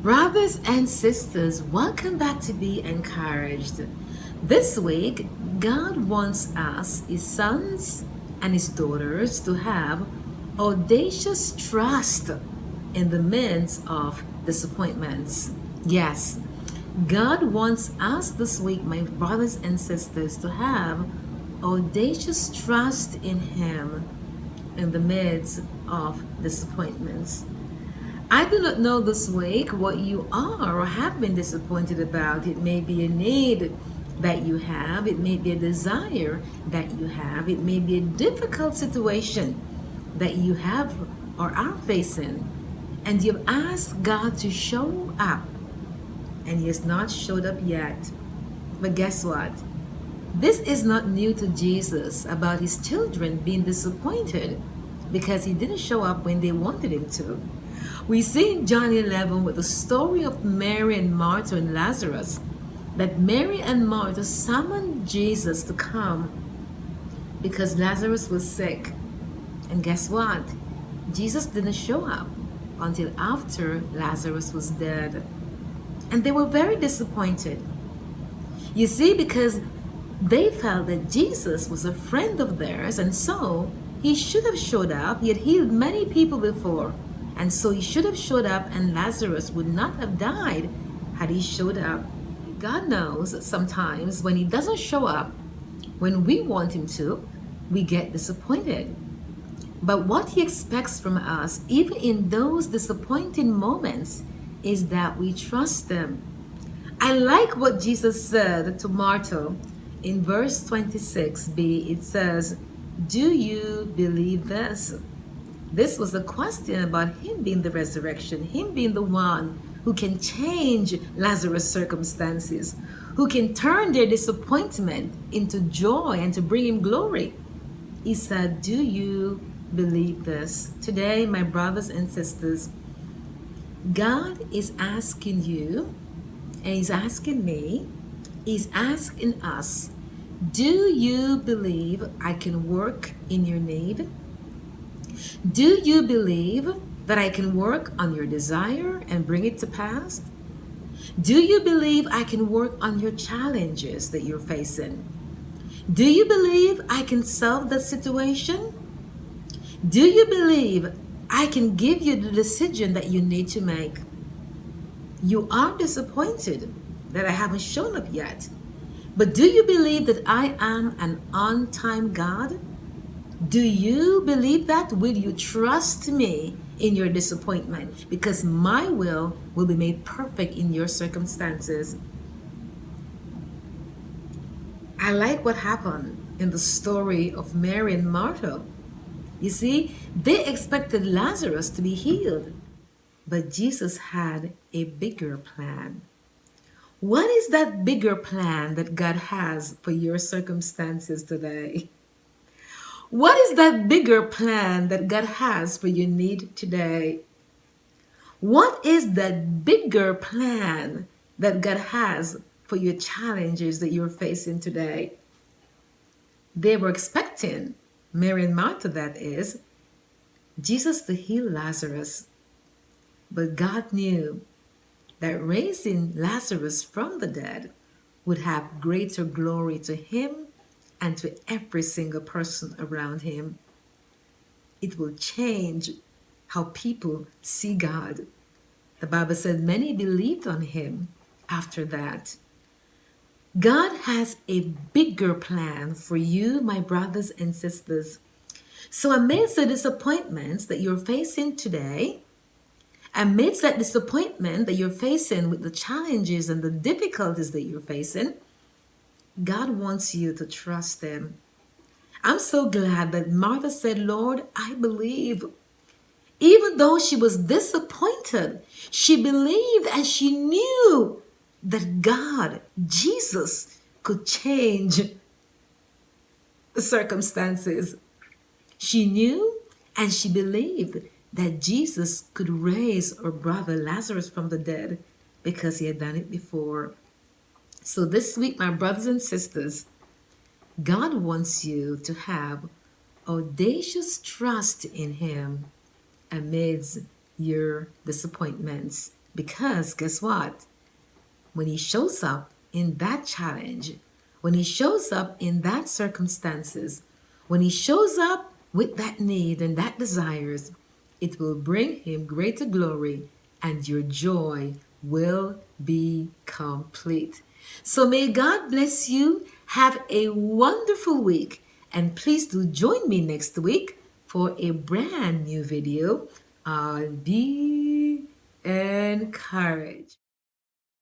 Brothers and sisters, welcome back to Be Encouraged. This week, God wants us, His sons and His daughters, to have audacious trust in the midst of disappointments. Yes, God wants us this week, my brothers and sisters, to have audacious trust in Him in the midst of disappointments. I do not know this week what you are or have been disappointed about. It may be a need that you have, it may be a desire that you have, it may be a difficult situation that you have or are facing, and you've asked God to show up, and He has not showed up yet. But guess what? This is not new to Jesus about His children being disappointed because He didn't show up when they wanted Him to. We see in John 11 with the story of Mary and Martha and Lazarus that Mary and Martha summoned Jesus to come because Lazarus was sick. And guess what? Jesus didn't show up until after Lazarus was dead. And they were very disappointed. You see, because they felt that Jesus was a friend of theirs, and so He should have showed up. He had healed many people before. And so He should have showed up, and Lazarus would not have died had He showed up. God knows that sometimes when He doesn't show up, when we want Him to, we get disappointed. But what He expects from us, even in those disappointing moments, is that we trust Him. I like what Jesus said to Martha in verse 26b. It says, "Do you believe this?" This was a question about Him being the resurrection, Him being the one who can change Lazarus' circumstances, who can turn their disappointment into joy and to bring Him glory. He said, "Do you believe this?" Today, my brothers and sisters, God is asking you, and He's asking me, He's asking us, do you believe I can work in your need? Do you believe that I can work on your desire and bring it to pass? Do you believe I can work on your challenges that you're facing? Do you believe I can solve the situation? Do you believe I can give you the decision that you need to make? You are disappointed that I haven't shown up yet. But do you believe that I am an on-time God? Do you believe that? Will you trust me in your disappointment? Because my will be made perfect in your circumstances. I like what happened in the story of Mary and Martha. You see, they expected Lazarus to be healed, but Jesus had a bigger plan. What is that bigger plan that God has for your circumstances today? What is that bigger plan that God has for your need today? What is that bigger plan that God has for your challenges that you're facing today? They were expecting, Mary and Martha that is, Jesus to heal Lazarus. But God knew that raising Lazarus from the dead would have greater glory to Him and to every single person around Him. It will change how people see God. The Bible said many believed on Him after that. God has a bigger plan for you, my brothers and sisters. So amidst the disappointments that you're facing today, amidst that disappointment that you're facing with the challenges and the difficulties that you're facing, God wants you to trust Him. I'm so glad that Martha said, "Lord, I believe." Even though she was disappointed, she believed and she knew that God, Jesus, could change the circumstances. She knew and she believed that Jesus could raise her brother Lazarus from the dead because He had done it before. So this week, my brothers and sisters, God wants you to have audacious trust in Him amidst your disappointments. Because guess what? When he shows up in that challenge, when he shows up in that circumstances, when he shows up with that need and that desires, it will bring him greater glory and your joy will be complete. So may God bless you. Have a wonderful week. And please do join me next week for a brand new video on Be Encouraged.